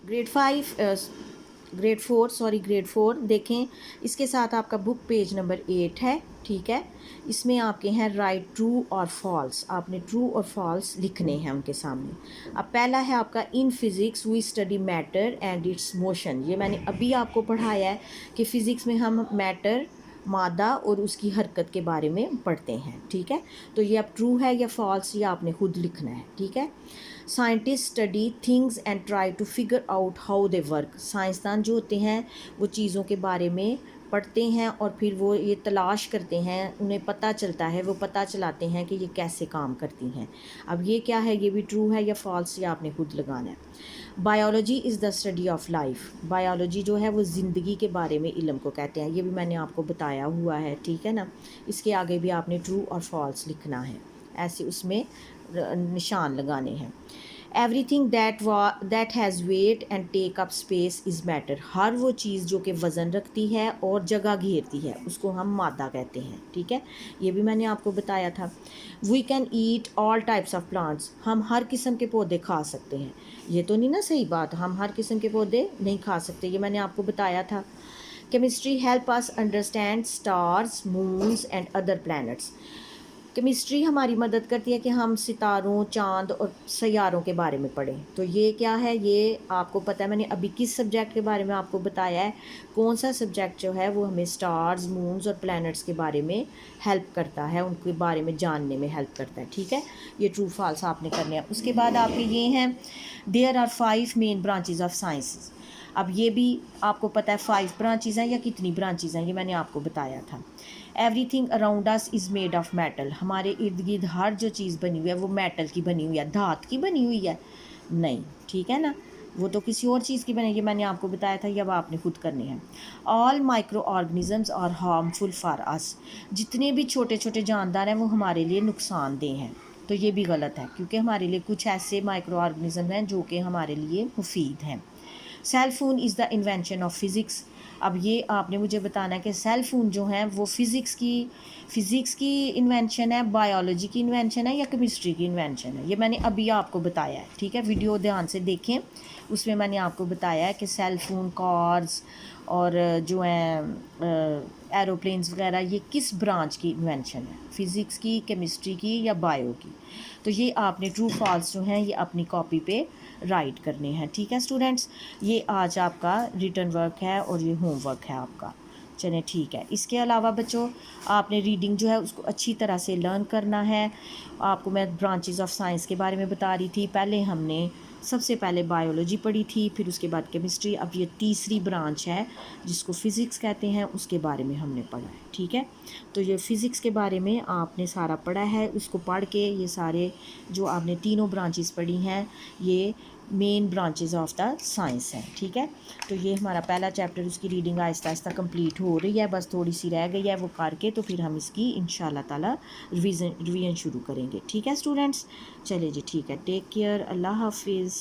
Grade 4 देखें, इसके साथ आपका बुक पेज नंबर 8 है, ठीक है। इसमें आपके हैं राइट ट्रू और फॉल्स, आपने ट्रू और फॉल्स लिखने हैं उनके सामने। अब पहला है आपका in physics we study matter and its motion. ये मैंने अभी आपको पढ़ाया है कि फ़िज़िक्स में हम मैटर, मादा और उसकी हरकत के बारे में पढ़ते हैं, ठीक है। तो ये अब ट्रू है या फॉल्स, ये आपने खुद लिखना है, ठीक है। Scientist study things and try to figure out how they work. साइंसदान जो होते हैं वो चीज़ों के बारे में पढ़ते हैं और फिर वो ये तलाश करते हैं, उन्हें पता चलता है, वो पता चलाते हैं कि ये कैसे काम करती हैं। अब ये क्या है, ये भी ट्रू है या फॉल्स, ये आपने खुद लगाना है। Biology is the study of life. Biology जो है वो ज़िंदगी के बारे में इल्म को कहते हैं, ये भी मैंने आपको बताया हुआ है, ठीक है ना। इसके आगे भी आपने ट्रू और फॉल्स लिखना है, ऐसे उसमें निशान लगाने हैं। Everything that has weight and take up space is matter. हर वो चीज़ जो कि वज़न रखती है और जगह घेरती है उसको हम मादा कहते हैं, ठीक है। ये भी मैंने आपको बताया था। We can eat all types of plants. हम हर किस्म के पौधे खा सकते हैं। ये तो नहीं ना सही बात, हम हर किस्म के पौधे नहीं खा सकते, ये मैंने आपको बताया था। Chemistry help us understand stars, moons and other planets. Chemistry हमारी मदद करती है कि हम सितारों, चाँद और सैयारों के बारे में पढ़ें। तो ये क्या है, ये आपको पता है, मैंने अभी किस सब्जेक्ट के बारे में आपको बताया है। कौन सा सब्जेक्ट जो है वो हमें स्टार्स, मून्स और प्लैनेट्स के बारे में हेल्प करता है, उनके बारे में जानने में हेल्प करता है, ठीक है। ये ट्रू फॉल्स आपने करने हैं। उसके बाद आपके ये हैं, there are 5 main branches of science. अब ये भी आपको पता है 5 ब्रांचेज हैं या कितनी ब्रांचेज हैं, ये मैंने आपको बताया था। Everything around us is made of metal. हमारे इर्द गिर्द हर जो चीज़ बनी हुई है वो मेटल की बनी हुई है, धात की बनी हुई है नहीं, ठीक है ना, वो तो किसी और चीज़ की बनेगी, मैंने आपको बताया था, ये अब आपने खुद करने हैं। All microorganisms are harmful for us. जितने भी छोटे छोटे जानदार हैं वो हमारे लिए नुकसानदेह हैं। तो ये भी गलत है, क्योंकि हमारे लिए कुछ ऐसे माइक्रो ऑर्गेनिज्म हैं जो कि हमारे लिए मुफीद हैं। Cell phone is the invention of physics. अब ये आपने मुझे बताना है कि सेल फ़ोन जो हैं वो फ़िज़िक्स की इन्वेंशन है, बायोलॉजी की इन्वेंशन है या केमिस्ट्री की इन्वेंशन है, ये मैंने अभी आपको बताया है, ठीक है। वीडियो ध्यान से देखें, उसमें मैंने आपको बताया है कि सेल फ़ोन, कार्स और जो हैं एरोप्लेन्स वगैरह, ये किस ब्रांच की इन्वेंशन है, फ़िज़िक्स की, केमिस्ट्री की या बायो की। तो ये आपने ट्रू फॉल्स जो हैं ये अपनी कॉपी पे राइट करने हैं, ठीक है स्टूडेंट्स। ये आज आपका रिटर्न वर्क है और ये होमवर्क है आपका, चलें ठीक है। इसके अलावा बच्चों आपने रीडिंग जो है उसको अच्छी तरह से लर्न करना है। आपको मैं ब्रांचेस ऑफ साइंस के बारे में बता रही थी, पहले हमने सबसे पहले बायोलॉजी पढ़ी थी, फिर उसके बाद केमिस्ट्री, अब ये तीसरी ब्रांच है जिसको फ़िज़िक्स कहते हैं, उसके बारे में हमने पढ़ा है, ठीक है। तो ये फ़िज़िक्स के बारे में आपने सारा पढ़ा है, उसको पढ़ के ये सारे जो आपने तीनों ब्रांचेस पढ़ी हैं ये main branches of the science हैं, ठीक है। तो ये हमारा पहला चैप्टर, उसकी रीडिंग आहिस्ता आहिस्ता कंप्लीट हो रही है, बस थोड़ी सी रह गई है, वो करके तो फिर हम इसकी इंशाल्लाह ताला रिवीजन शुरू करेंगे, ठीक है स्टूडेंट्स। चलिए जी ठीक है, टेक केयर, अल्लाह हाफिज़।